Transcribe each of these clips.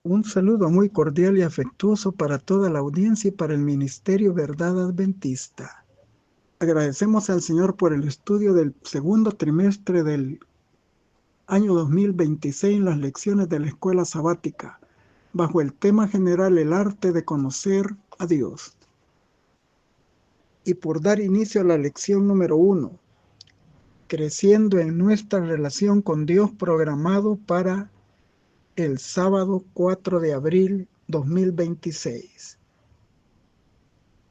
Un saludo muy cordial y afectuoso para toda la audiencia y para el Ministerio Verdad Adventista. Agradecemos al Señor por el estudio del segundo trimestre del año 2026 en las lecciones de la Escuela Sabática, bajo el tema general El arte de conocer a Dios. Y por dar inicio a la lección número 1, creciendo en nuestra relación con Dios, programado para el sábado 4 de abril 2026.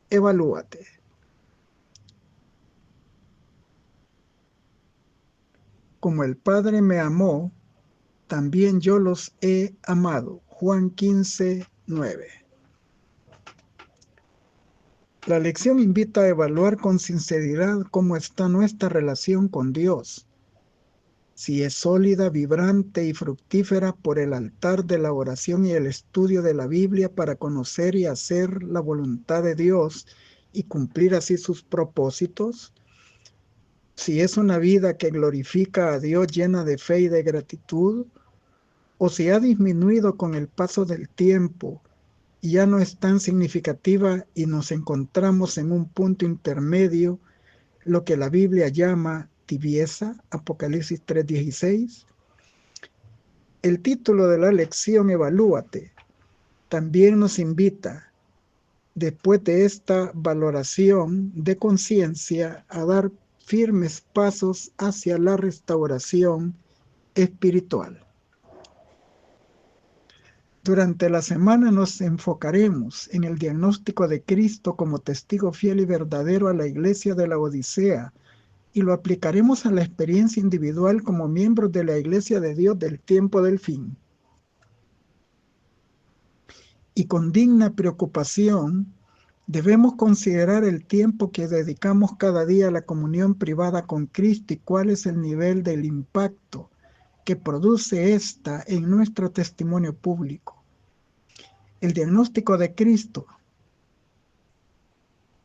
Evalúate. Como el Padre me amó, también yo los he amado. Juan 15:9. La lección invita a evaluar con sinceridad cómo está nuestra relación con Dios. Si es sólida, vibrante y fructífera por el altar de la oración y el estudio de la Biblia para conocer y hacer la voluntad de Dios y cumplir así sus propósitos. Si es una vida que glorifica a Dios llena de fe y de gratitud, o si ha disminuido con el paso del tiempo y ya no es tan significativa y nos encontramos en un punto intermedio, lo que la Biblia llama tibieza, Apocalipsis 3:16. El título de la lección, Evalúate, también nos invita, después de esta valoración de conciencia, a dar firmes pasos hacia la restauración espiritual. Durante la semana nos enfocaremos en el diagnóstico de Cristo como testigo fiel y verdadero a la iglesia de la Odisea y lo aplicaremos a la experiencia individual como miembros de la iglesia de Dios del tiempo del fin. Y con digna preocupación debemos considerar el tiempo que dedicamos cada día a la comunión privada con Cristo y cuál es el nivel del impacto que produce esta en nuestro testimonio público. El diagnóstico de Cristo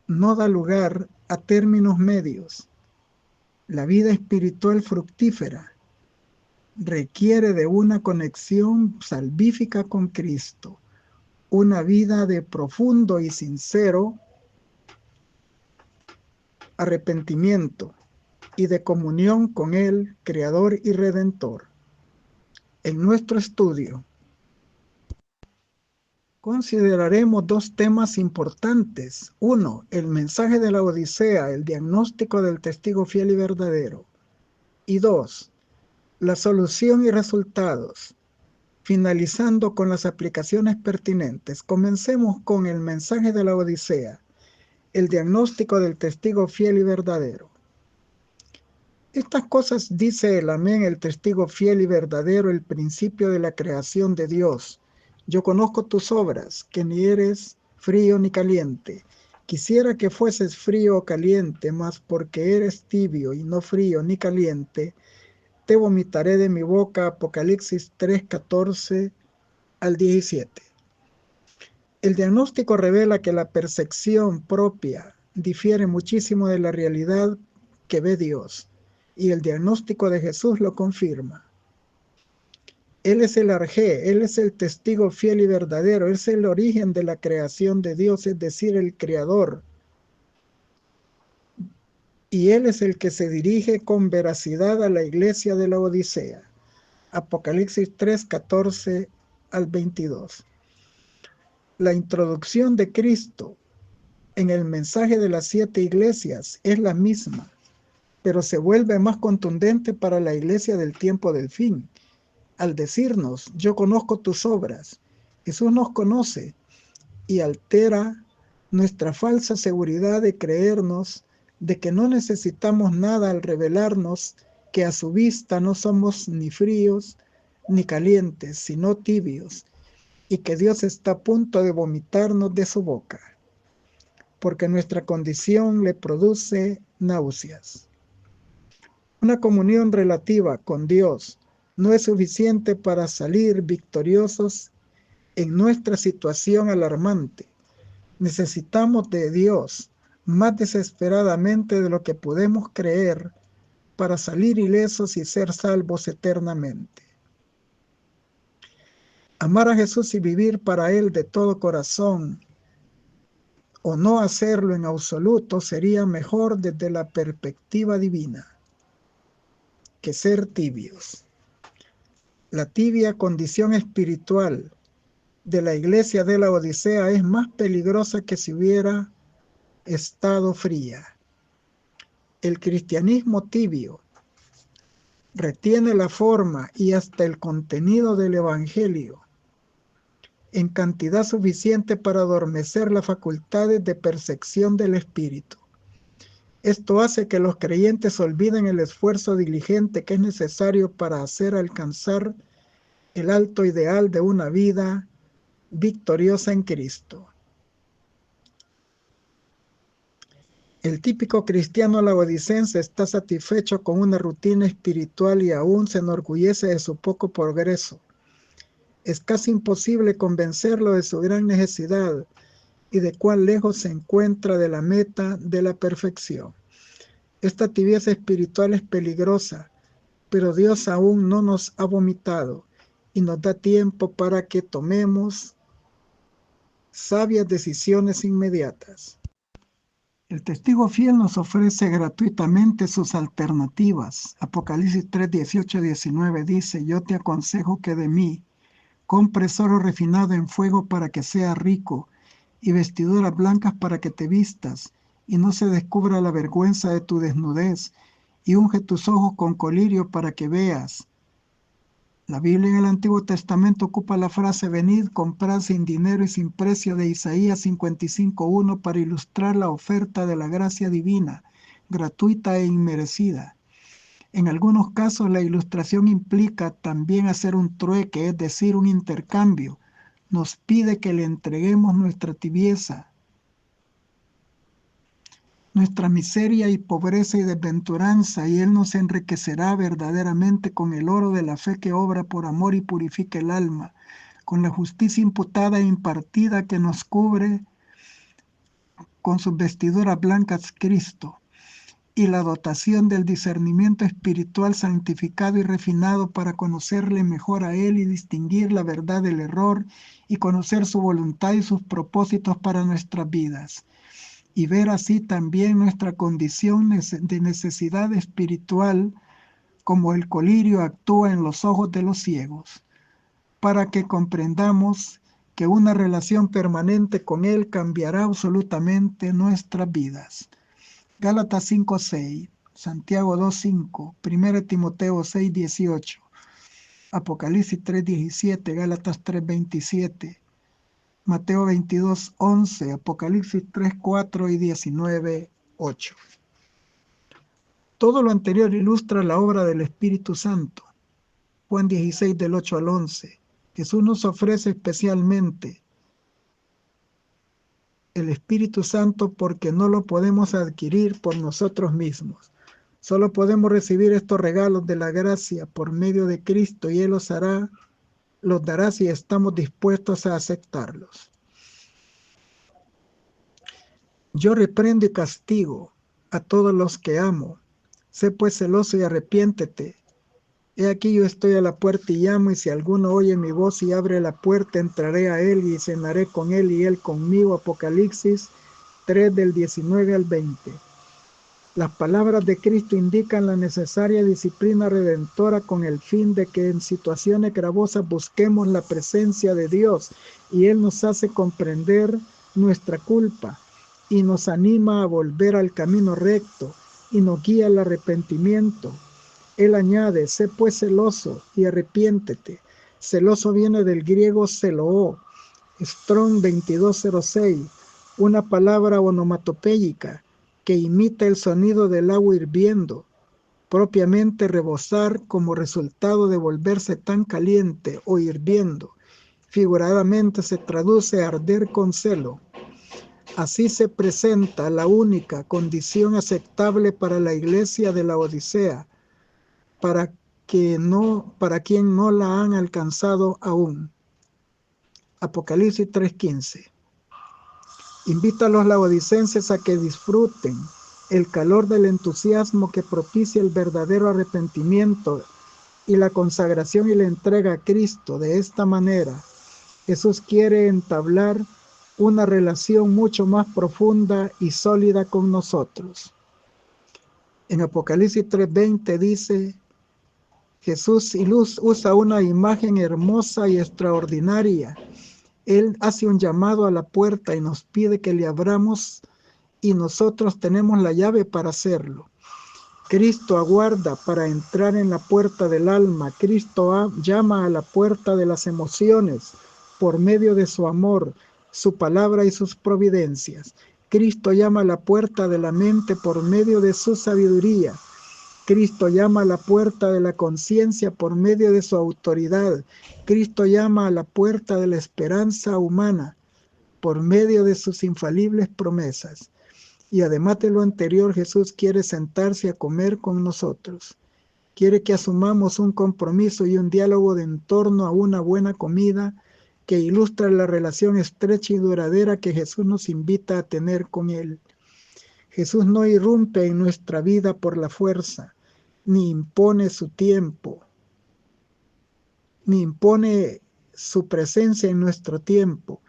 no da lugar a términos medios. La vida espiritual fructífera requiere de una conexión salvífica con Cristo, una vida de profundo y sincero arrepentimiento y de comunión con el Creador y Redentor. En nuestro estudio consideraremos dos temas importantes. Uno, el mensaje de la Odisea, el diagnóstico del testigo fiel y verdadero. Y dos, la solución y resultados, finalizando con las aplicaciones pertinentes. Comencemos con el mensaje de la Odisea, el diagnóstico del testigo fiel y verdadero. Estas cosas dice el Amén, el testigo fiel y verdadero, el principio de la creación de Dios. Yo conozco tus obras, que ni eres frío ni caliente. Quisiera que fueses frío o caliente, mas porque eres tibio y no frío ni caliente, te vomitaré de mi boca. Apocalipsis 3:14 al 17. El diagnóstico revela que la percepción propia difiere muchísimo de la realidad que ve Dios, y el diagnóstico de Jesús lo confirma. Él es el arjé, Él es el testigo fiel y verdadero, Él es el origen de la creación de Dios, es decir, el creador. Y Él es el que se dirige con veracidad a la iglesia de la Odisea. Apocalipsis 3:14 al 22. La introducción de Cristo en el mensaje de las 7 iglesias es la misma, pero se vuelve más contundente para la iglesia del tiempo del fin. Al decirnos, yo conozco tus obras, Jesús nos conoce y altera nuestra falsa seguridad de creernos de que no necesitamos nada al revelarnos que a su vista no somos ni fríos ni calientes, sino tibios, y que Dios está a punto de vomitarnos de su boca, porque nuestra condición le produce náuseas. Una comunión relativa con Dios no es suficiente para salir victoriosos en nuestra situación alarmante. Necesitamos de Dios más desesperadamente de lo que podemos creer para salir ilesos y ser salvos eternamente. Amar a Jesús y vivir para Él de todo corazón, o no hacerlo en absoluto, sería mejor desde la perspectiva divina que ser tibios. La tibia condición espiritual de la iglesia de la Odisea es más peligrosa que si hubiera estado fría. El cristianismo tibio retiene la forma y hasta el contenido del evangelio en cantidad suficiente para adormecer las facultades de percepción del espíritu. Esto hace que los creyentes olviden el esfuerzo diligente que es necesario para hacer alcanzar el alto ideal de una vida victoriosa en Cristo. El típico cristiano laodicense está satisfecho con una rutina espiritual y aún se enorgullece de su poco progreso. Es casi imposible convencerlo de su gran necesidad y de cuán lejos se encuentra de la meta de la perfección. Esta tibieza espiritual es peligrosa, pero Dios aún no nos ha vomitado y nos da tiempo para que tomemos sabias decisiones inmediatas. El testigo fiel nos ofrece gratuitamente sus alternativas. Apocalipsis 3, 18, 19 dice: yo te aconsejo que de mí compres oro refinado en fuego para que seas rico, y vestiduras blancas para que te vistas, y no se descubra la vergüenza de tu desnudez, y unge tus ojos con colirio para que veas. La Biblia en el Antiguo Testamento ocupa la frase venid, comprad sin dinero y sin precio de Isaías 55:1 para ilustrar la oferta de la gracia divina, gratuita e inmerecida. En algunos casos la ilustración implica también hacer un trueque, es decir, un intercambio. Nos pide que le entreguemos nuestra tibieza, nuestra miseria y pobreza y desventuranza, y Él nos enriquecerá verdaderamente con el oro de la fe que obra por amor y purifica el alma, con la justicia imputada e impartida que nos cubre con sus vestiduras blancas Cristo, y la dotación del discernimiento espiritual santificado y refinado para conocerle mejor a Él y distinguir la verdad del error y conocer su voluntad y sus propósitos para nuestras vidas, y ver así también nuestra condición de necesidad espiritual, como el colirio actúa en los ojos de los ciegos, para que comprendamos que una relación permanente con Él cambiará absolutamente nuestras vidas. Gálatas 5:6, Santiago 2:5, 1 Timoteo 6:18, Apocalipsis 3:17, Gálatas 3:27, Mateo 22:11, Apocalipsis 3:4 y 19:8. Todo lo anterior ilustra la obra del Espíritu Santo. Juan 16 del 8 al 11. Jesús nos ofrece especialmente el Espíritu Santo porque no lo podemos adquirir por nosotros mismos. Solo podemos recibir estos regalos de la gracia por medio de Cristo, y Él los dará si estamos dispuestos a aceptarlos. Yo reprendo y castigo a todos los que amo. Sé pues celoso y arrepiéntete. He aquí yo estoy a la puerta y llamo, y si alguno oye mi voz y abre la puerta, entraré a él y cenaré con él y él conmigo. Apocalipsis 3 del 19 al 20. Las palabras de Cristo indican la necesaria disciplina redentora con el fin de que en situaciones gravosas busquemos la presencia de Dios, y Él nos hace comprender nuestra culpa y nos anima a volver al camino recto y nos guía al arrepentimiento. Él añade: sé pues celoso y arrepiéntete. Celoso viene del griego celoo, Strong 2206, una palabra onomatopéyica que imita el sonido del agua hirviendo, propiamente rebosar como resultado de volverse tan caliente o hirviendo. Figuradamente se traduce arder con celo. Así se presenta la única condición aceptable para la iglesia de la Odisea, para quien no la han alcanzado aún. Apocalipsis 3:15. Invita a los laodicenses a que disfruten el calor del entusiasmo que propicia el verdadero arrepentimiento y la consagración y la entrega a Cristo. De esta manera, Jesús quiere entablar una relación mucho más profunda y sólida con nosotros. En Apocalipsis 3:20 dice, Jesús usa una imagen hermosa y extraordinaria. Él hace un llamado a la puerta y nos pide que le abramos, y nosotros tenemos la llave para hacerlo. Cristo aguarda para entrar en la puerta del alma. Cristo llama a la puerta de las emociones por medio de su amor, su palabra y sus providencias. Cristo llama a la puerta de la mente por medio de su sabiduría. Cristo llama a la puerta de la conciencia por medio de su autoridad. Cristo llama a la puerta de la esperanza humana por medio de sus infalibles promesas. Y además de lo anterior, Jesús quiere sentarse a comer con nosotros. Quiere que asumamos un compromiso y un diálogo en torno a una buena comida que ilustra la relación estrecha y duradera que Jesús nos invita a tener con Él. Jesús no irrumpe en nuestra vida por la fuerza, ni impone su tiempo, ni impone su presencia en nuestro tiempo.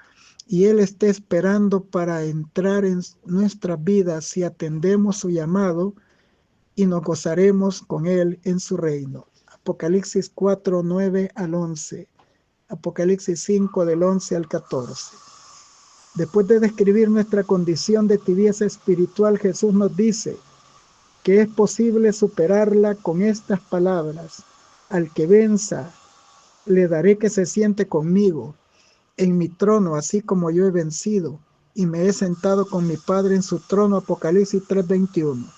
Y Él está esperando para entrar en nuestras vidas si atendemos su llamado, y nos gozaremos con Él en su reino. Apocalipsis 4, 9 al 11. Apocalipsis 5, del 11 al 14. Después de describir nuestra condición de tibieza espiritual, Jesús nos dice que es posible superarla con estas palabras: al que venza, le daré que se siente conmigo en mi trono, así como yo he vencido, y me he sentado con mi Padre en su trono. Apocalipsis 3:21.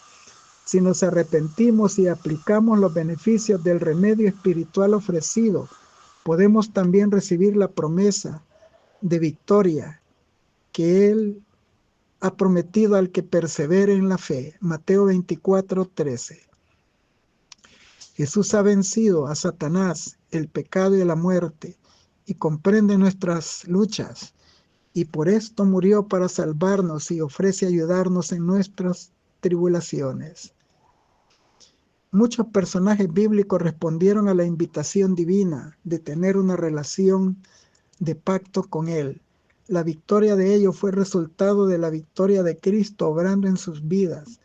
Si nos arrepentimos y aplicamos los beneficios del remedio espiritual ofrecido, podemos también recibir la promesa de victoria que Él ha prometido al que persevere en la fe. Mateo 24:13. Jesús ha vencido a Satanás, el pecado y la muerte, y comprende nuestras luchas, y por esto murió para salvarnos y ofrece ayudarnos en nuestras tribulaciones. Muchos personajes bíblicos respondieron a la invitación divina de tener una relación de pacto con Él. La victoria de ellos fue resultado de la victoria de Cristo obrando en sus vidas,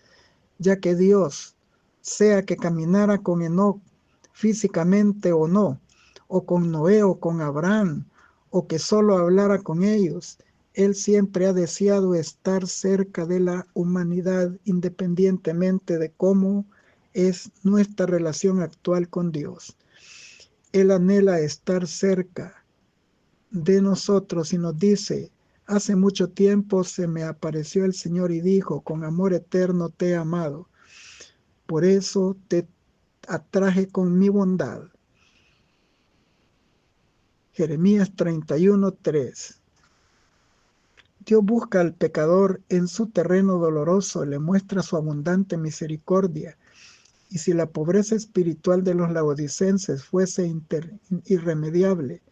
ya que Dios, sea que caminara con Enoc físicamente o no, o con Noé o con Abraham, o que solo hablara con ellos, Él siempre ha deseado estar cerca de la humanidad, independientemente de cómo es nuestra relación actual con Dios. Él anhela estar cerca de nosotros y nos dice: hace mucho tiempo se me apareció el Señor y dijo, con amor eterno te he amado, por eso te atraje con mi bondad. Jeremías 31:3. Dios busca al pecador en su terreno doloroso, le muestra su abundante misericordia. Y si la pobreza espiritual de los laodicenses fuese irremediable,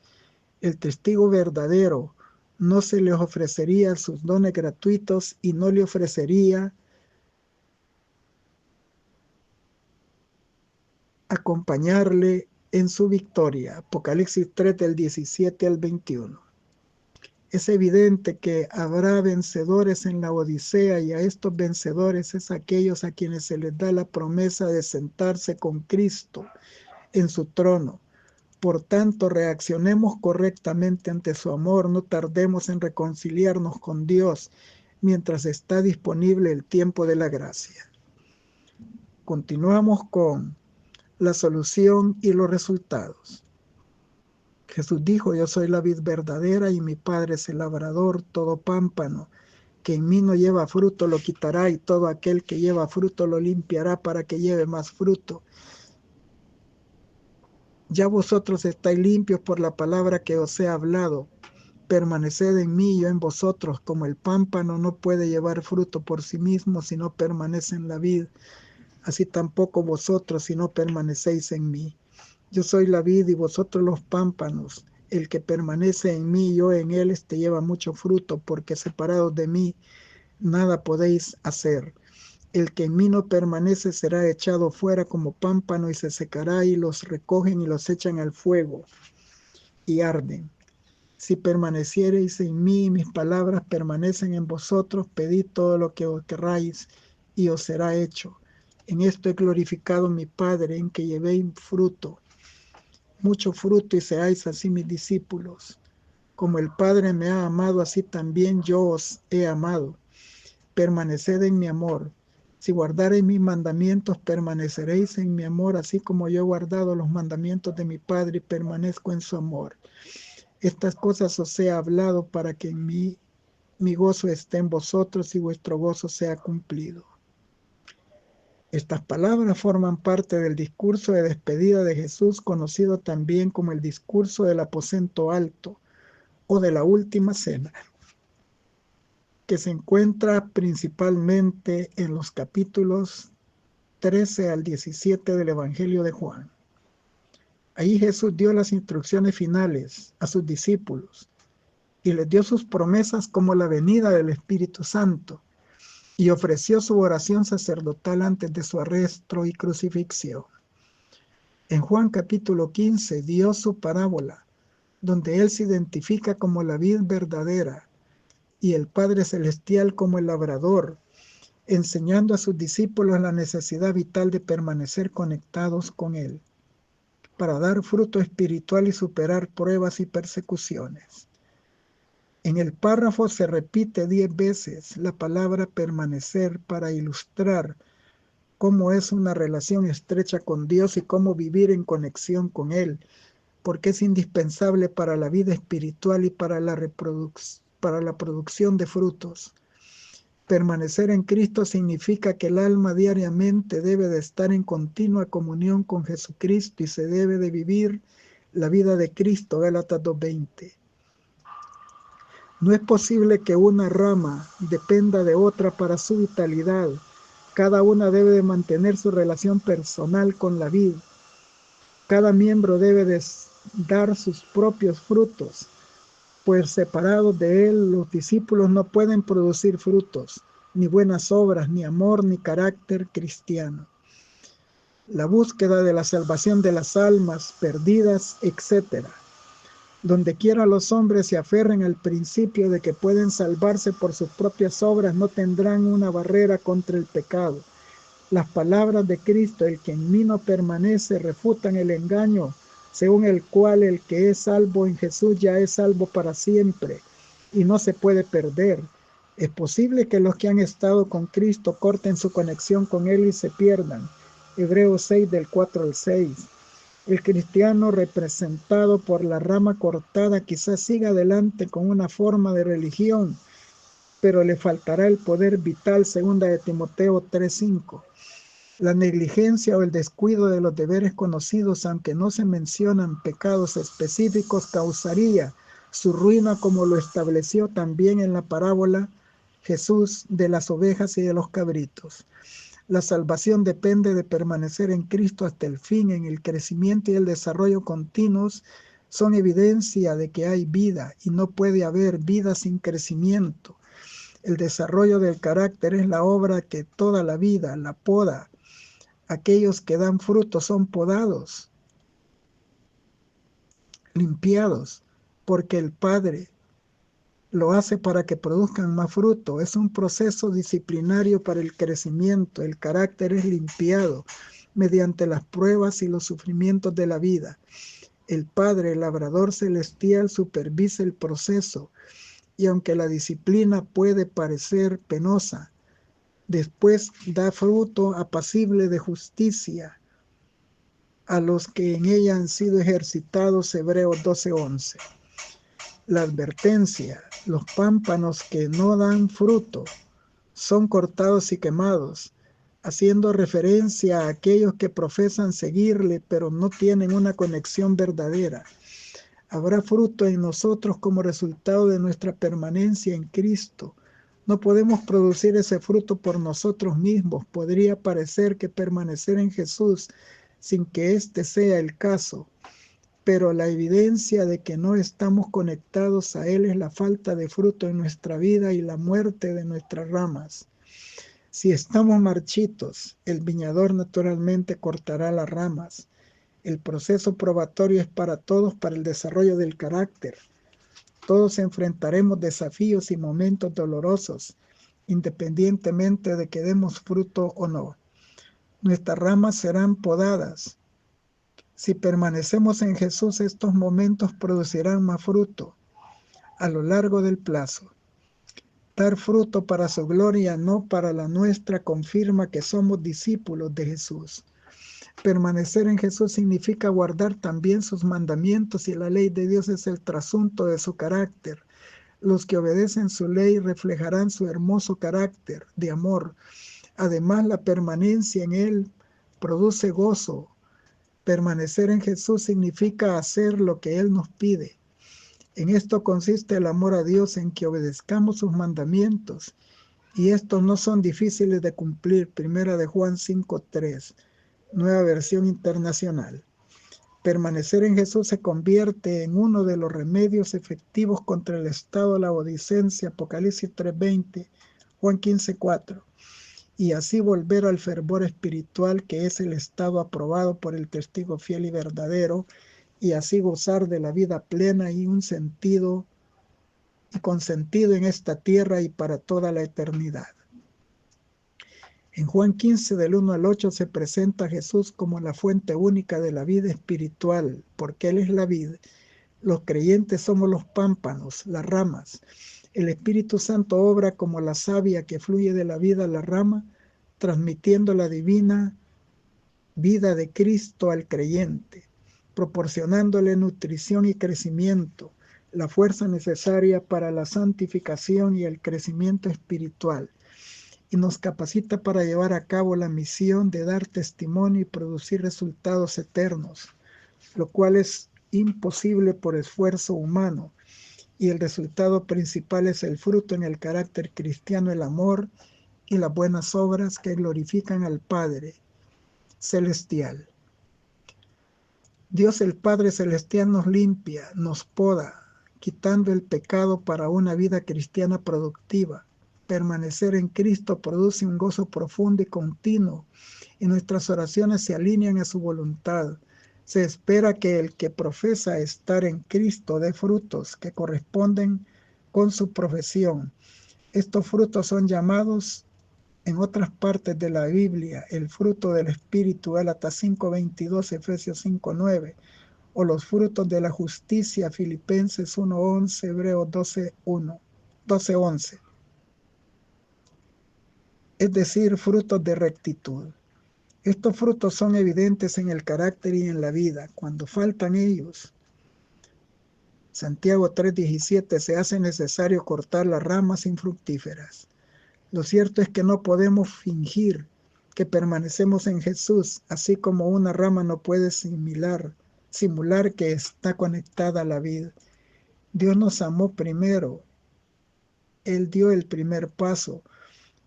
el testigo verdadero no se les ofrecería sus dones gratuitos y no le ofrecería acompañarle en su victoria. Apocalipsis 3, del 17 al 21. Es evidente que habrá vencedores en la Odisea, y a estos vencedores es aquellos a quienes se les da la promesa de sentarse con Cristo en su trono. Por tanto, reaccionemos correctamente ante su amor, no tardemos en reconciliarnos con Dios mientras está disponible el tiempo de la gracia. Continuamos con la solución y los resultados. Jesús dijo: yo soy la vid verdadera y mi Padre es el labrador. Todo pámpano que en mí no lleva fruto lo quitará, y todo aquel que lleva fruto lo limpiará para que lleve más fruto. Ya vosotros estáis limpios por la palabra que os he hablado. Permaneced en mí y yo en vosotros. Como el pámpano no puede llevar fruto por sí mismo si no permanece en la vid, así tampoco vosotros si no permanecéis en mí. Yo soy la vid y vosotros los pámpanos. El que permanece en mí y yo en él, lleva mucho fruto, porque separados de mí nada podéis hacer. El que en mí no permanece será echado fuera como pámpano y se secará, y los recogen y los echan al fuego y arden. Si permaneciereis en mí y mis palabras permanecen en vosotros, pedid todo lo que os querráis y os será hecho. En esto he glorificado mi Padre, en que llevéis fruto, mucho fruto, y seáis así mis discípulos. Como el Padre me ha amado, así también yo os he amado. Permaneced en mi amor. Si guardareis mis mandamientos, permaneceréis en mi amor, así como yo he guardado los mandamientos de mi Padre y permanezco en su amor. Estas cosas os he hablado para que en mí mi gozo esté en vosotros y vuestro gozo sea cumplido. Estas palabras forman parte del discurso de despedida de Jesús, conocido también como el discurso del aposento alto o de la última cena, que se encuentra principalmente en los capítulos 13 al 17 del Evangelio de Juan. Ahí Jesús dio las instrucciones finales a sus discípulos y les dio sus promesas como la venida del Espíritu Santo, y ofreció su oración sacerdotal antes de su arresto y crucifixión. En Juan capítulo 15 dio su parábola, donde él se identifica como la vid verdadera y el Padre Celestial como el labrador, enseñando a sus discípulos la necesidad vital de permanecer conectados con él, para dar fruto espiritual y superar pruebas y persecuciones. En el párrafo se repite 10 veces la palabra permanecer para ilustrar cómo es una relación estrecha con Dios y cómo vivir en conexión con Él, porque es indispensable para la vida espiritual y para la producción de frutos. Permanecer en Cristo significa que el alma diariamente debe de estar en continua comunión con Jesucristo y se debe de vivir la vida de Cristo, Gálatas 2:20. No es posible que una rama dependa de otra para su vitalidad. Cada una debe de mantener su relación personal con la vid. Cada miembro debe de dar sus propios frutos, pues separados de él los discípulos no pueden producir frutos, ni buenas obras, ni amor, ni carácter cristiano. La búsqueda de la salvación de las almas perdidas, etc. Donde quiera los hombres se aferren al principio de que pueden salvarse por sus propias obras, no tendrán una barrera contra el pecado. Las palabras de Cristo, el que en mí no permanece, refutan el engaño, según el cual el que es salvo en Jesús ya es salvo para siempre y no se puede perder. Es posible que los que han estado con Cristo corten su conexión con Él y se pierdan. Hebreos 6, del 4 al 6. El cristiano representado por la rama cortada quizás siga adelante con una forma de religión, pero le faltará el poder vital, segunda de Timoteo 3:5. La negligencia o el descuido de los deberes conocidos, aunque no se mencionan pecados específicos, causaría su ruina, como lo estableció también en la parábola Jesús de las ovejas y de los cabritos. La salvación depende de permanecer en Cristo hasta el fin. En el crecimiento y el desarrollo continuos son evidencia de que hay vida y no puede haber vida sin crecimiento. El desarrollo del carácter es la obra que toda la vida la poda. Aquellos que dan fruto son podados, limpiados, porque el Padre lo hace para que produzcan más fruto. Es un proceso disciplinario para el crecimiento. El carácter es limpiado mediante las pruebas y los sufrimientos de la vida. El Padre, el labrador celestial, supervisa el proceso, y aunque la disciplina puede parecer penosa, después da fruto apacible de justicia a los que en ella han sido ejercitados. Hebreos 12:11. La advertencia: los pámpanos que no dan fruto son cortados y quemados, haciendo referencia a aquellos que profesan seguirle, pero no tienen una conexión verdadera. Habrá fruto en nosotros como resultado de nuestra permanencia en Cristo. No podemos producir ese fruto por nosotros mismos. Podría parecer que permanecer en Jesús sin que este sea el caso, pero la evidencia de que no estamos conectados a Él es la falta de fruto en nuestra vida y la muerte de nuestras ramas. Si estamos marchitos, el viñador naturalmente cortará las ramas. El proceso probatorio es para todos, para el desarrollo del carácter. Todos enfrentaremos desafíos y momentos dolorosos, independientemente de que demos fruto o no. Nuestras ramas serán podadas. Si permanecemos en Jesús, estos momentos producirán más fruto a lo largo del plazo. Dar fruto para su gloria, no para la nuestra, confirma que somos discípulos de Jesús. Permanecer en Jesús significa guardar también sus mandamientos, y la ley de Dios es el trasunto de su carácter. Los que obedecen su ley reflejarán su hermoso carácter de amor. Además, la permanencia en Él produce gozo. Permanecer en Jesús significa hacer lo que Él nos pide. En esto consiste el amor a Dios, en que obedezcamos sus mandamientos, y estos no son difíciles de cumplir. Primera de Juan 5:3, Nueva Versión Internacional. Permanecer en Jesús se convierte en uno de los remedios efectivos contra el estado de la odicencia, Apocalipsis 3:20, Juan 15:4, y así volver al fervor espiritual, que es el estado aprobado por el testigo fiel y verdadero, y así gozar de la vida plena y con sentido en esta tierra y para toda la eternidad. En Juan 15, del 1 al 8, se presenta a Jesús como la fuente única de la vida espiritual, porque Él es la vid. Los creyentes somos los pámpanos, las ramas. El Espíritu Santo obra como la savia que fluye de la vida a la rama, transmitiendo la divina vida de Cristo al creyente, proporcionándole nutrición y crecimiento, la fuerza necesaria para la santificación y el crecimiento espiritual, y nos capacita para llevar a cabo la misión de dar testimonio y producir resultados eternos, lo cual es imposible por esfuerzo humano, y el resultado principal es el fruto en el carácter cristiano, el amor y las buenas obras que glorifican al Padre Celestial. Dios el Padre Celestial nos limpia, nos poda, quitando el pecado para una vida cristiana productiva. Permanecer en Cristo produce un gozo profundo y continuo, y nuestras oraciones se alinean a su voluntad. Se espera que el que profesa estar en Cristo dé frutos que corresponden con su profesión. Estos frutos son llamados en otras partes de la Biblia el fruto del Espíritu, Gálatas 5:22, Efesios 5:9, o los frutos de la justicia, Filipenses 1:11, Hebreos 12:11. Es decir, frutos de rectitud. Estos frutos son evidentes en el carácter y en la vida. Cuando faltan ellos, Santiago 3:17, se hace necesario cortar las ramas infructíferas. Lo cierto es que no podemos fingir que permanecemos en Jesús, así como una rama no puede simular que está conectada a la vid. Dios nos amó primero. Él dio el primer paso.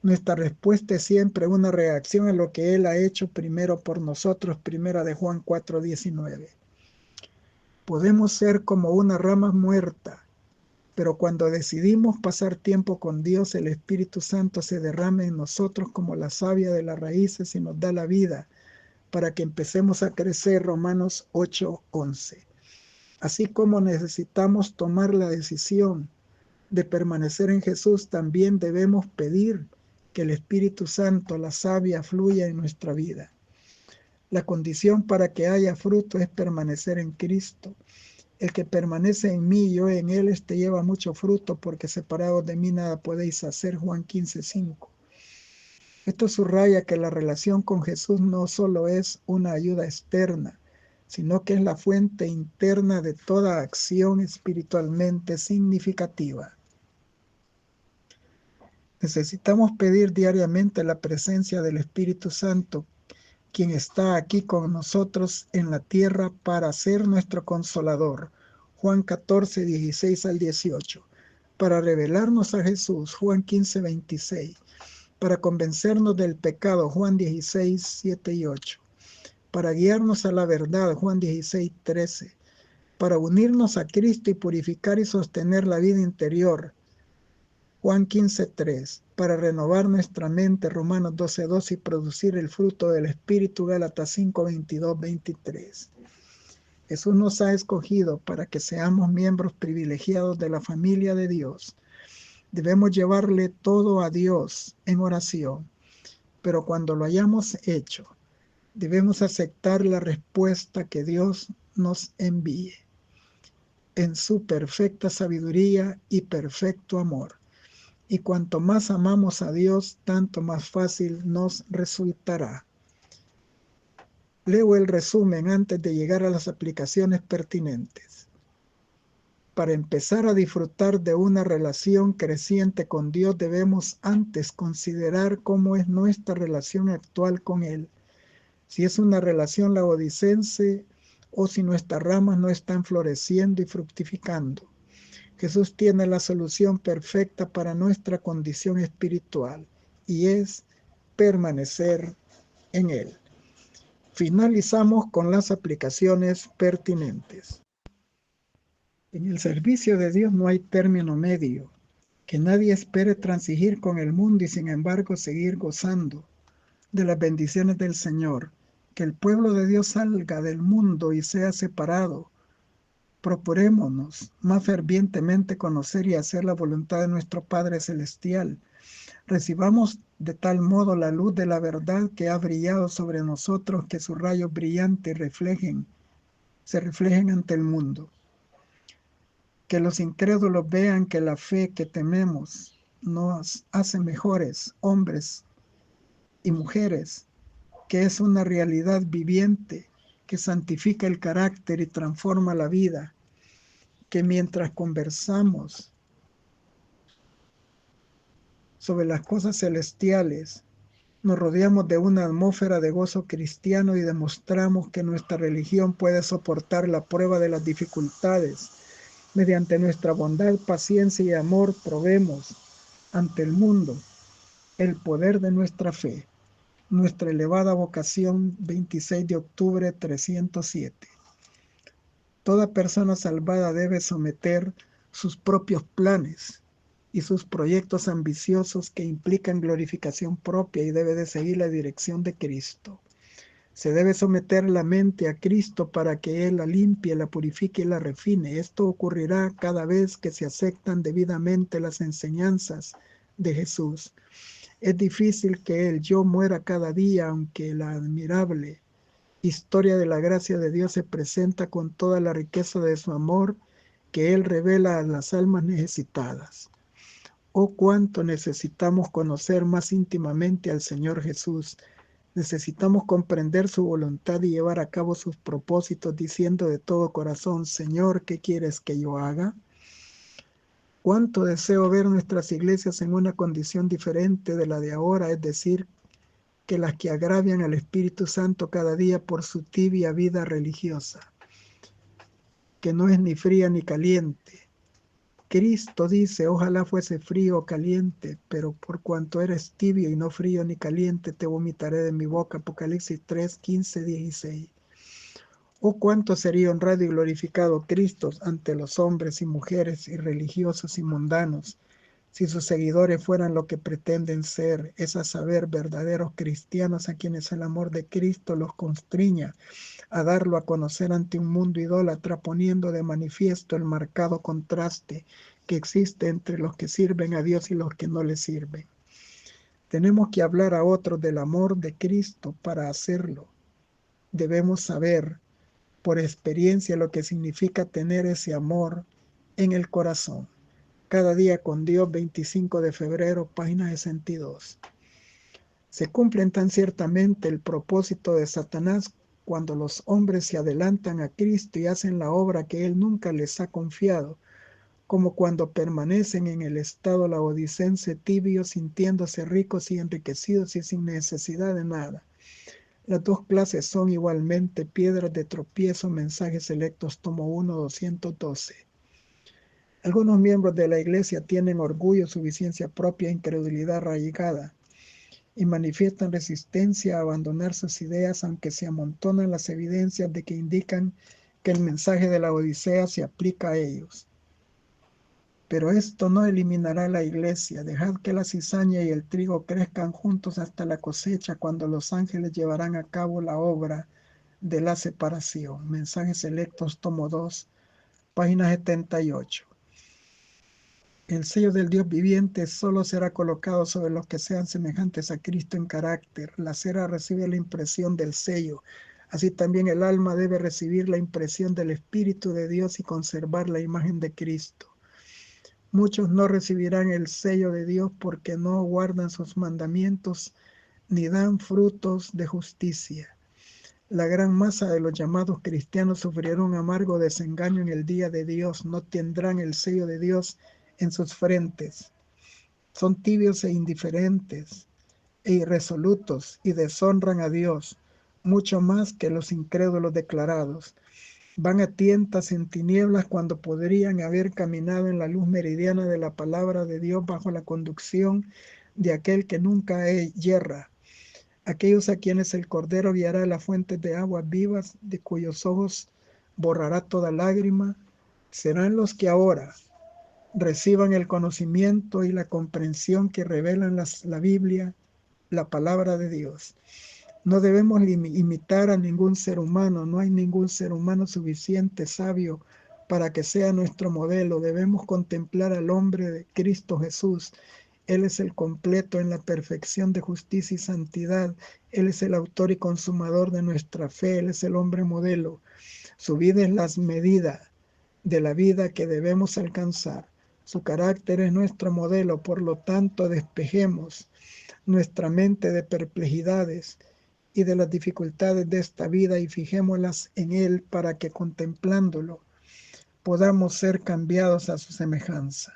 Nuestra respuesta es siempre una reacción a lo que Él ha hecho primero por nosotros. Primera de Juan 4:19. Podemos ser como una rama muerta, pero cuando decidimos pasar tiempo con Dios, el Espíritu Santo se derrama en nosotros como la savia de las raíces y nos da la vida para que empecemos a crecer. Romanos 8:11. Así como necesitamos tomar la decisión de permanecer en Jesús, también debemos pedir que el Espíritu Santo, la savia, fluya en nuestra vida. La condición para que haya fruto es permanecer en Cristo. El que permanece en mí y yo en él, este lleva mucho fruto, porque separados de mí nada podéis hacer. Juan 15:5. Esto subraya que la relación con Jesús no solo es una ayuda externa, sino que es la fuente interna de toda acción espiritualmente significativa. Necesitamos pedir diariamente la presencia del Espíritu Santo, quien está aquí con nosotros en la tierra para ser nuestro consolador. Juan 14:16 al 18. Para revelarnos a Jesús. Juan 15:26. Para convencernos del pecado. Juan 16:7 y 8. Para guiarnos a la verdad. Juan 16:13. Para unirnos a Cristo y purificar y sostener la vida interior. Juan 15:3, para renovar nuestra mente, Romanos 12:2, y producir el fruto del Espíritu, Gálatas 5:22, 23. Jesús nos ha escogido para que seamos miembros privilegiados de la familia de Dios. Debemos llevarle todo a Dios en oración, pero cuando lo hayamos hecho, debemos aceptar la respuesta que Dios nos envíe en su perfecta sabiduría y perfecto amor. Y cuanto más amamos a Dios, tanto más fácil nos resultará. Leo el resumen antes de llegar a las aplicaciones pertinentes. Para empezar a disfrutar de una relación creciente con Dios, debemos antes considerar cómo es nuestra relación actual con Él. Si es una relación laodicense o si nuestras ramas no están floreciendo y fructificando. Jesús tiene la solución perfecta para nuestra condición espiritual y es permanecer en Él. Finalizamos con las aplicaciones pertinentes. En el servicio de Dios no hay término medio. Que nadie espere transigir con el mundo y sin embargo seguir gozando de las bendiciones del Señor. Que el pueblo de Dios salga del mundo y sea separado. Procurémonos más fervientemente conocer y hacer la voluntad de nuestro Padre Celestial. Recibamos de tal modo la luz de la verdad que ha brillado sobre nosotros, que sus rayos brillantes se reflejen ante el mundo. Que los incrédulos vean que la fe que tememos nos hace mejores hombres y mujeres, que es una realidad viviente que santifica el carácter y transforma la vida, que mientras conversamos sobre las cosas celestiales, nos rodeamos de una atmósfera de gozo cristiano y demostramos que nuestra religión puede soportar la prueba de las dificultades. Mediante nuestra bondad, paciencia y amor probemos ante el mundo el poder de nuestra fe. Nuestra elevada vocación, 26 de octubre 307. Toda persona salvada debe someter sus propios planes y sus proyectos ambiciosos que implican glorificación propia y debe de seguir la dirección de Cristo. Se debe someter la mente a Cristo para que Él la limpie, la purifique y la refine. Esto ocurrirá cada vez que se aceptan debidamente las enseñanzas de Jesús. Es difícil que el yo muera cada día, aunque la admirable historia de la gracia de Dios se presenta con toda la riqueza de su amor que Él revela a las almas necesitadas. Oh, cuánto necesitamos conocer más íntimamente al Señor Jesús. Necesitamos comprender su voluntad y llevar a cabo sus propósitos diciendo de todo corazón: Señor, ¿qué quieres que yo haga? Cuánto deseo ver nuestras iglesias en una condición diferente de la de ahora, es decir, que las que agravian al Espíritu Santo cada día por su tibia vida religiosa, que no es ni fría ni caliente. Cristo dice: ojalá fuese frío o caliente, pero por cuanto eres tibio y no frío ni caliente, te vomitaré de mi boca. Apocalipsis 3, 15, 16. Oh, cuánto sería honrado y glorificado Cristo ante los hombres y mujeres y religiosos y mundanos si sus seguidores fueran lo que pretenden ser, es a saber, verdaderos cristianos a quienes el amor de Cristo los constriña a darlo a conocer ante un mundo idólatra, poniendo de manifiesto el marcado contraste que existe entre los que sirven a Dios y los que no le sirven. Tenemos que hablar a otros del amor de Cristo. Para hacerlo debemos saber por experiencia lo que significa tener ese amor en el corazón. Cada día con Dios, 25 de febrero, página 62. Se cumplen tan ciertamente el propósito de Satanás cuando los hombres se adelantan a Cristo y hacen la obra que Él nunca les ha confiado, como cuando permanecen en el estado laodicense tibio, sintiéndose ricos y enriquecidos y sin necesidad de nada. Las dos clases son igualmente piedras de tropiezo. Mensajes selectos, tomo 1, 212. Algunos miembros de la Iglesia tienen orgullo, suficiencia propia, incredulidad arraigada y manifiestan resistencia a abandonar sus ideas, aunque se amontonan las evidencias de que indican que el mensaje de la Odisea se aplica a ellos. Pero esto no eliminará la iglesia. Dejad que la cizaña y el trigo crezcan juntos hasta la cosecha, cuando los ángeles llevarán a cabo la obra de la separación. Mensajes Selectos, tomo 2, página 78. El sello del Dios viviente solo será colocado sobre los que sean semejantes a Cristo en carácter. La cera recibe la impresión del sello. Así también el alma debe recibir la impresión del Espíritu de Dios y conservar la imagen de Cristo. Muchos no recibirán el sello de Dios porque no guardan sus mandamientos ni dan frutos de justicia. La gran masa de los llamados cristianos sufrieron un amargo desengaño en el día de Dios. No tendrán el sello de Dios en sus frentes. Son tibios e indiferentes e irresolutos y deshonran a Dios mucho más que los incrédulos declarados. Van a tientas en tinieblas cuando podrían haber caminado en la luz meridiana de la palabra de Dios bajo la conducción de aquel que nunca yerra. Aquellos a quienes el Cordero guiará las fuentes de aguas vivas, de cuyos ojos borrará toda lágrima, serán los que ahora reciban el conocimiento y la comprensión que revelan la Biblia, la palabra de Dios. No debemos imitar a ningún ser humano. No hay ningún ser humano suficiente sabio para que sea nuestro modelo. Debemos contemplar al hombre de Cristo Jesús. Él es el completo en la perfección de justicia y santidad. Él es el autor y consumador de nuestra fe. Él es el hombre modelo. Su vida es la medida de la vida que debemos alcanzar. Su carácter es nuestro modelo. Por lo tanto, despejemos nuestra mente de perplejidades y de las dificultades de esta vida y fijémoslas en Él para que contemplándolo podamos ser cambiados a su semejanza.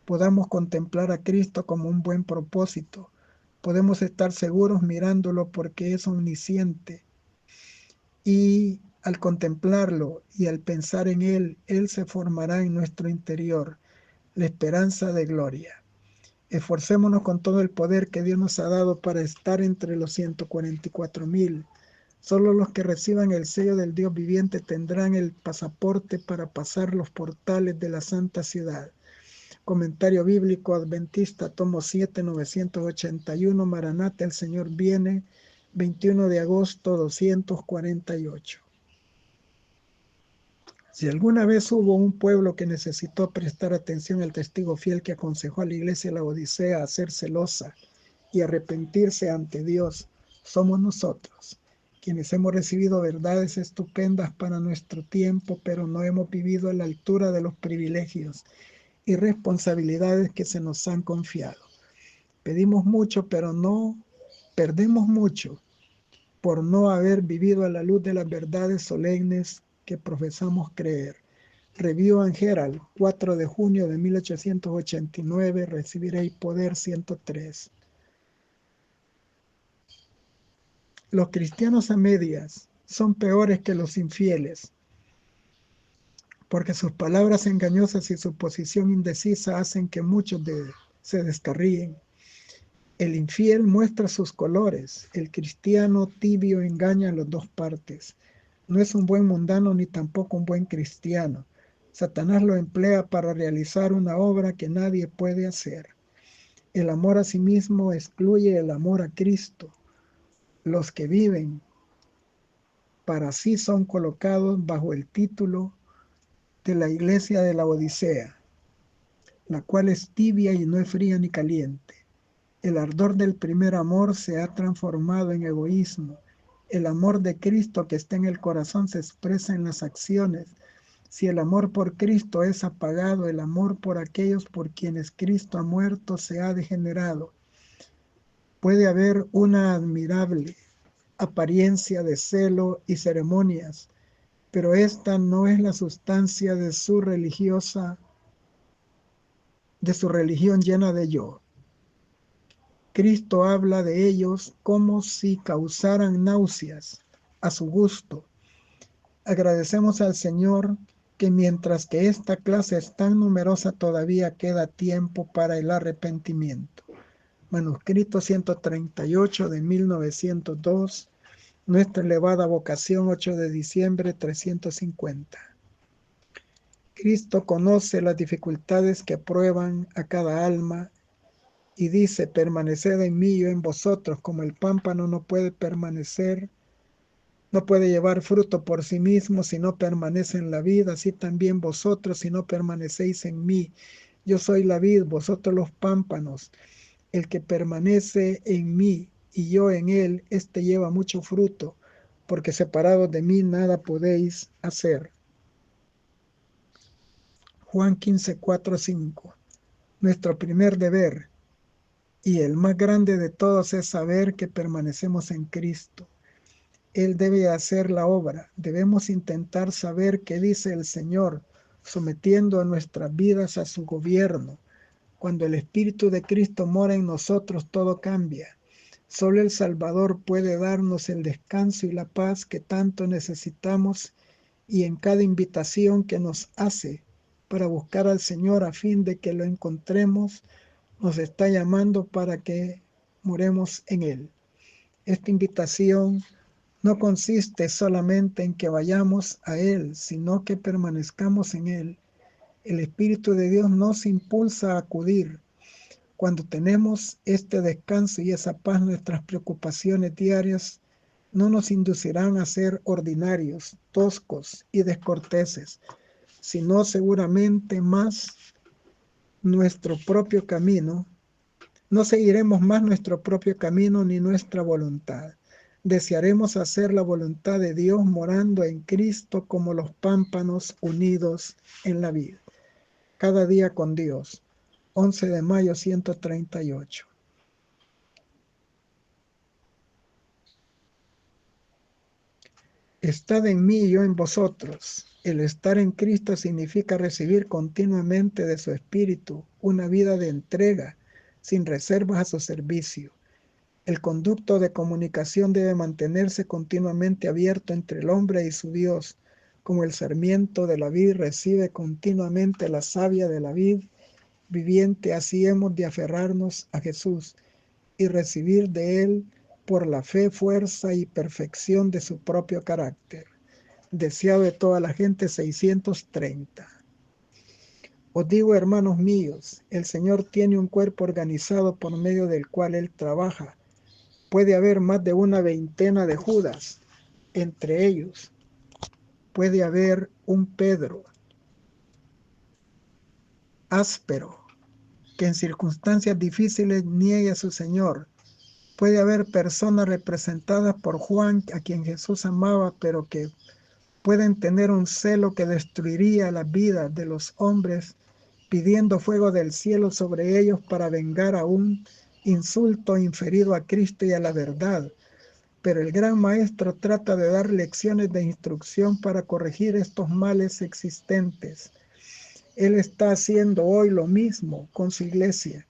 Podamos contemplar a Cristo como un buen propósito. Podemos estar seguros mirándolo porque es omnisciente. Y al contemplarlo y al pensar en Él, Él se formará en nuestro interior la esperanza de gloria. Esforcémonos con todo el poder que Dios nos ha dado para estar entre los 144,000. Solo los que reciban el sello del Dios viviente tendrán el pasaporte para pasar los portales de la santa ciudad. Comentario bíblico adventista, tomo 7, 981, Maranata, el Señor viene, 21 de agosto 248. Si alguna vez hubo un pueblo que necesitó prestar atención al testigo fiel que aconsejó a la iglesia de la Odisea a ser celosa y arrepentirse ante Dios, somos nosotros, quienes hemos recibido verdades estupendas para nuestro tiempo, pero no hemos vivido a la altura de los privilegios y responsabilidades que se nos han confiado. Pedimos mucho, pero no perdemos mucho por no haber vivido a la luz de las verdades solemnes que profesamos creer. Review and Herald, 4 de junio de 1889, recibiréis poder 103. Los cristianos a medias son peores que los infieles, porque sus palabras engañosas y su posición indecisa hacen que muchos se descarríen. El infiel muestra sus colores, el cristiano tibio engaña a las dos partes. No es un buen mundano ni tampoco un buen cristiano. Satanás lo emplea para realizar una obra que nadie puede hacer. El amor a sí mismo excluye el amor a Cristo. Los que viven para sí son colocados bajo el título de la iglesia de la Odisea, la cual es tibia y no es fría ni caliente. El ardor del primer amor se ha transformado en egoísmo. El amor de Cristo que está en el corazón se expresa en las acciones. Si el amor por Cristo es apagado, el amor por aquellos por quienes Cristo ha muerto se ha degenerado. Puede haber una admirable apariencia de celo y ceremonias, pero esta no es la sustancia de su religión llena de yo. Cristo habla de ellos como si causaran náuseas a su gusto. Agradecemos al Señor que mientras que esta clase es tan numerosa todavía queda tiempo para el arrepentimiento. Manuscrito 138 de 1902, Nuestra elevada vocación, 8 de diciembre 350. Cristo conoce las dificultades que prueban a cada alma y dice, permaneced en mí y yo en vosotros, como el pámpano no puede permanecer, no puede llevar fruto por sí mismo si no permanece en la vid, así también vosotros si no permanecéis en mí. Yo soy la vid, vosotros los pámpanos. El que permanece en mí y yo en él, éste lleva mucho fruto, porque separados de mí nada podéis hacer. Juan 15, 4, 5. Nuestro primer deber y el más grande de todos es saber que permanecemos en Cristo. Él debe hacer la obra. Debemos intentar saber qué dice el Señor, sometiendo a nuestras vidas a su gobierno. Cuando el Espíritu de Cristo mora en nosotros, todo cambia. Solo el Salvador puede darnos el descanso y la paz que tanto necesitamos, y en cada invitación que nos hace para buscar al Señor a fin de que lo encontremos, nos está llamando para que moremos en Él. Esta invitación no consiste solamente en que vayamos a Él, sino que permanezcamos en Él. El Espíritu de Dios nos impulsa a acudir. Cuando tenemos este descanso y esa paz, nuestras preocupaciones diarias no nos inducirán a ser ordinarios, toscos y descorteses, sino seguramente más nuestro propio camino. No seguiremos más nuestro propio camino ni nuestra voluntad. Desearemos hacer la voluntad de Dios morando en Cristo como los pámpanos unidos en la vid. Cada día con Dios. 11 de mayo 138. Estad en mí y yo en vosotros. El estar en Cristo significa recibir continuamente de su Espíritu una vida de entrega, sin reservas a su servicio. El conducto de comunicación debe mantenerse continuamente abierto entre el hombre y su Dios, como el sarmiento de la vid recibe continuamente la savia de la vid viviente. Así hemos de aferrarnos a Jesús y recibir de Él por la fe, fuerza y perfección de su propio carácter. Deseado de toda la gente, 630. Os digo, hermanos míos, el Señor tiene un cuerpo organizado por medio del cual Él trabaja. Puede haber más de una veintena de Judas. Entre ellos puede haber un Pedro áspero que en circunstancias difíciles niegue a su Señor. Puede haber personas representadas por Juan, a quien Jesús amaba, pero que pueden tener un celo que destruiría la vida de los hombres, pidiendo fuego del cielo sobre ellos para vengar a un insulto inferido a Cristo y a la verdad. Pero el gran maestro trata de dar lecciones de instrucción para corregir estos males existentes. Él está haciendo hoy lo mismo con su iglesia.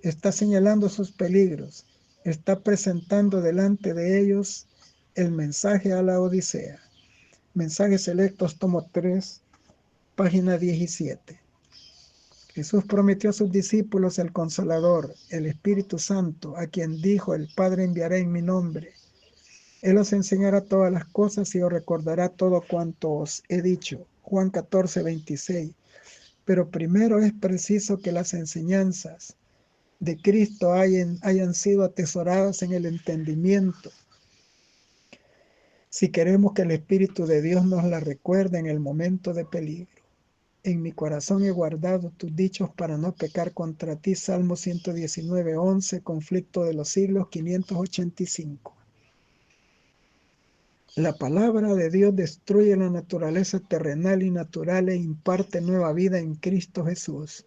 Está señalando sus peligros. Está presentando delante de ellos el mensaje a la Odisea. Mensajes selectos, tomo 3, página 17. Jesús prometió a sus discípulos el Consolador, el Espíritu Santo, a quien dijo, el Padre enviará en mi nombre. Él os enseñará todas las cosas y os recordará todo cuanto os he dicho. Juan 14, 26. Pero primero es preciso que las enseñanzas de Cristo hayan sido atesoradas en el entendimiento, si queremos que el Espíritu de Dios nos las recuerde en el momento de peligro. En mi corazón he guardado tus dichos para no pecar contra ti. Salmo 119, 11, conflicto de los siglos 585. La palabra de Dios destruye la naturaleza terrenal y natural e imparte nueva vida en Cristo Jesús.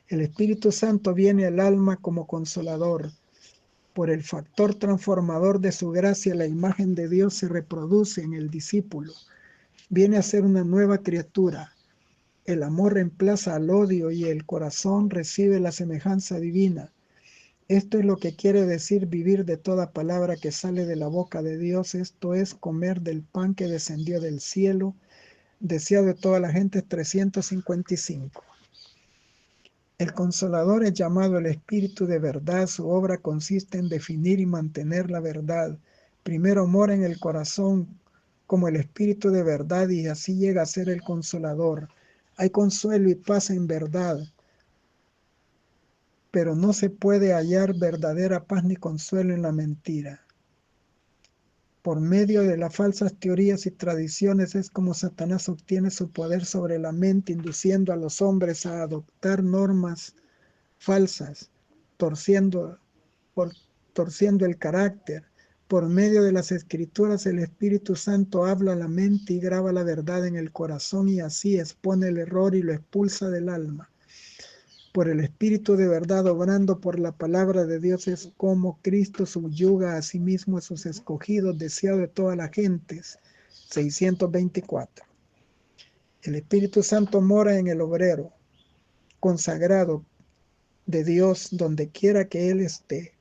El Espíritu Santo viene al alma como consolador. Por el factor transformador de su gracia, la imagen de Dios se reproduce en el discípulo. Viene a ser una nueva criatura. El amor reemplaza al odio y el corazón recibe la semejanza divina. Esto es lo que quiere decir vivir de toda palabra que sale de la boca de Dios. Esto es comer del pan que descendió del cielo, deseado de toda la gente. 355. El Consolador es llamado el Espíritu de verdad. Su obra consiste en definir y mantener la verdad. Primero mora en el corazón como el Espíritu de verdad y así llega a ser el Consolador. Hay consuelo y paz en verdad, pero no se puede hallar verdadera paz ni consuelo en la mentira. Por medio de las falsas teorías y tradiciones es como Satanás obtiene su poder sobre la mente, induciendo a los hombres a adoptar normas falsas, torciendo, por, torciendo el carácter. Por medio de las escrituras el Espíritu Santo habla a la mente y graba la verdad en el corazón y así expone el error y lo expulsa del alma. Por el Espíritu de verdad obrando por la palabra de Dios es como Cristo subyuga a sí mismo a sus escogidos, deseado de todas las gentes. 624. El Espíritu Santo mora en el obrero, consagrado de Dios donde quiera que Él esté.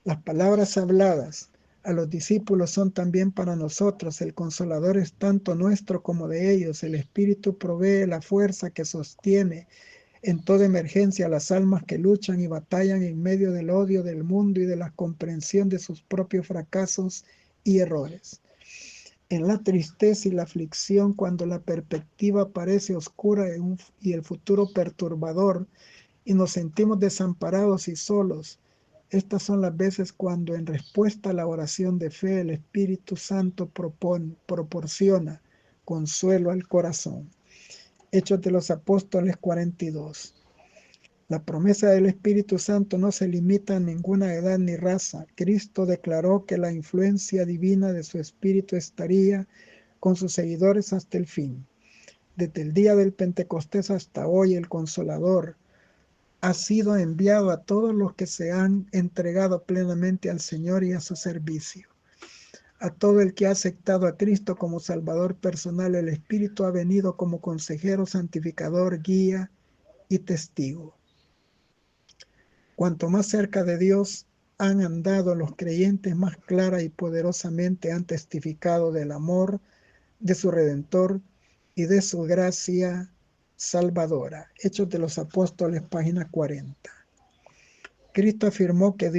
Las palabras habladas a los discípulos son también para nosotros. El Consolador es tanto nuestro como de ellos. El Espíritu provee la fuerza que sostiene en toda emergencia las almas que luchan y batallan en medio del odio del mundo y de la comprensión de sus propios fracasos y errores. En la tristeza y la aflicción, cuando la perspectiva parece oscura y el futuro perturbador, y nos sentimos desamparados y solos, estas son las veces cuando en respuesta a la oración de fe el Espíritu Santo proporciona consuelo al corazón. Hechos de los Apóstoles 42. La promesa del Espíritu Santo no se limita a ninguna edad ni raza. Cristo declaró que la influencia divina de su Espíritu estaría con sus seguidores hasta el fin. Desde el día del Pentecostés hasta hoy, el Consolador ha sido enviado a todos los que se han entregado plenamente al Señor y a su servicio. A todo el que ha aceptado a Cristo como Salvador personal, el Espíritu ha venido como consejero, santificador, guía y testigo. Cuanto más cerca de Dios han andado los creyentes, más clara y poderosamente han testificado del amor de su Redentor y de su gracia salvadora. Hechos de los Apóstoles, página 40. Cristo afirmó que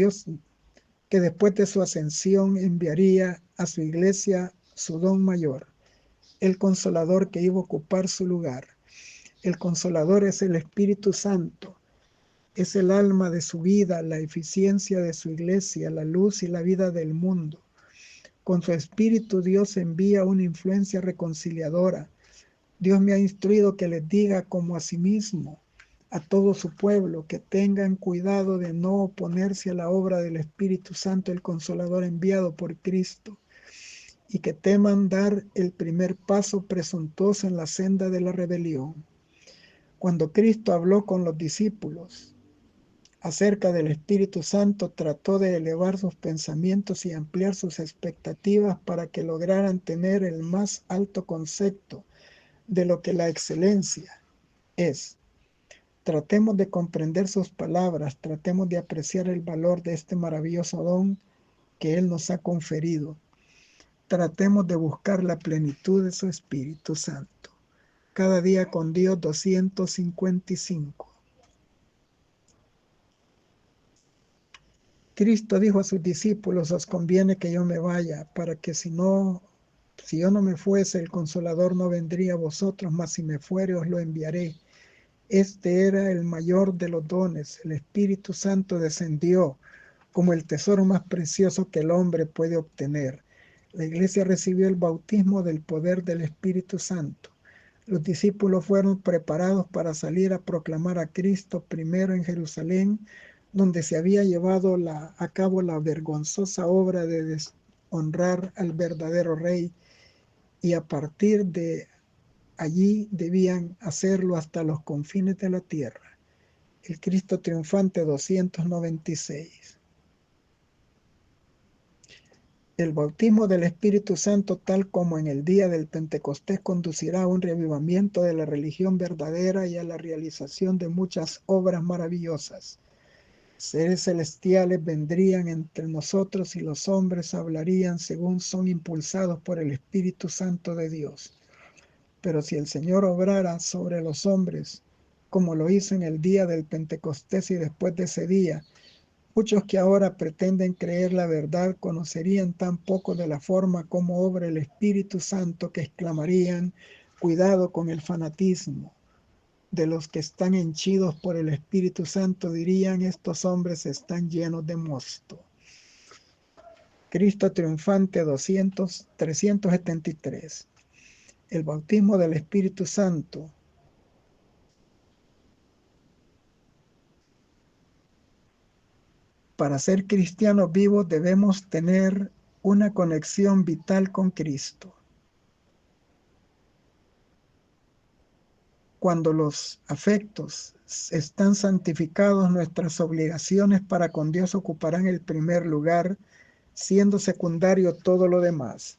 después de su ascensión enviaría a su iglesia su don mayor, el Consolador que iba a ocupar su lugar. El Consolador es el Espíritu Santo, es el alma de su vida, la eficiencia de su iglesia, la luz y la vida del mundo. Con su Espíritu Dios envía una influencia reconciliadora. Dios me ha instruido que les diga como a sí mismo a todo su pueblo, que tengan cuidado de no oponerse a la obra del Espíritu Santo, el Consolador enviado por Cristo, y que teman dar el primer paso presuntuoso en la senda de la rebelión. Cuando Cristo habló con los discípulos acerca del Espíritu Santo, trató de elevar sus pensamientos y ampliar sus expectativas para que lograran tener el más alto concepto de lo que la excelencia es. Tratemos de comprender sus palabras, tratemos de apreciar el valor de este maravilloso don que Él nos ha conferido. Tratemos de buscar la plenitud de su Espíritu Santo. Cada día con Dios 255. Cristo dijo a sus discípulos: os conviene que yo me vaya, para que si yo no me fuese, el Consolador no vendría a vosotros, mas si me fuere os lo enviaré. Este era el mayor de los dones. El Espíritu Santo descendió como el tesoro más precioso que el hombre puede obtener. La iglesia recibió el bautismo del poder del Espíritu Santo. Los discípulos fueron preparados para salir a proclamar a Cristo primero en Jerusalén, donde se había llevado a cabo la vergonzosa obra de deshonrar al verdadero Rey, y a partir de allí debían hacerlo hasta los confines de la tierra. El Cristo triunfante 296. El bautismo del Espíritu Santo, tal como en el día del Pentecostés, conducirá a un reavivamiento de la religión verdadera y a la realización de muchas obras maravillosas. Seres celestiales vendrían entre nosotros y los hombres hablarían según son impulsados por el Espíritu Santo de Dios. Pero si el Señor obrara sobre los hombres, como lo hizo en el día del Pentecostés y después de ese día, muchos que ahora pretenden creer la verdad conocerían tan poco de la forma como obra el Espíritu Santo que exclamarían: cuidado con el fanatismo, de los que están henchidos por el Espíritu Santo dirían: estos hombres están llenos de mosto. Cristo triunfante 373. El bautismo del Espíritu Santo. Para ser cristianos vivos debemos tener una conexión vital con Cristo. Cuando los afectos están santificados, nuestras obligaciones para con Dios ocuparán el primer lugar, siendo secundario todo lo demás.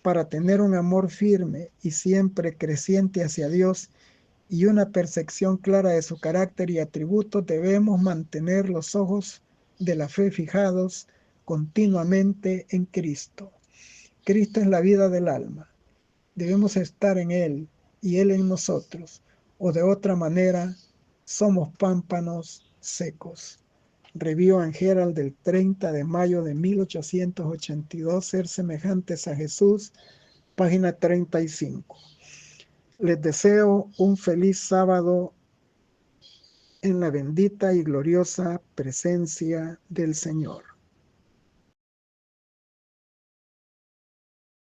Para tener un amor firme y siempre creciente hacia Dios y una percepción clara de su carácter y atributos, debemos mantener los ojos de la fe fijados continuamente en Cristo. Cristo es la vida del alma. Debemos estar en Él y Él en nosotros, o de otra manera somos pámpanos secos. Review and Herald del 30 de mayo de 1882, Ser semejantes a Jesús, página 35. Les deseo un feliz sábado en la bendita y gloriosa presencia del Señor.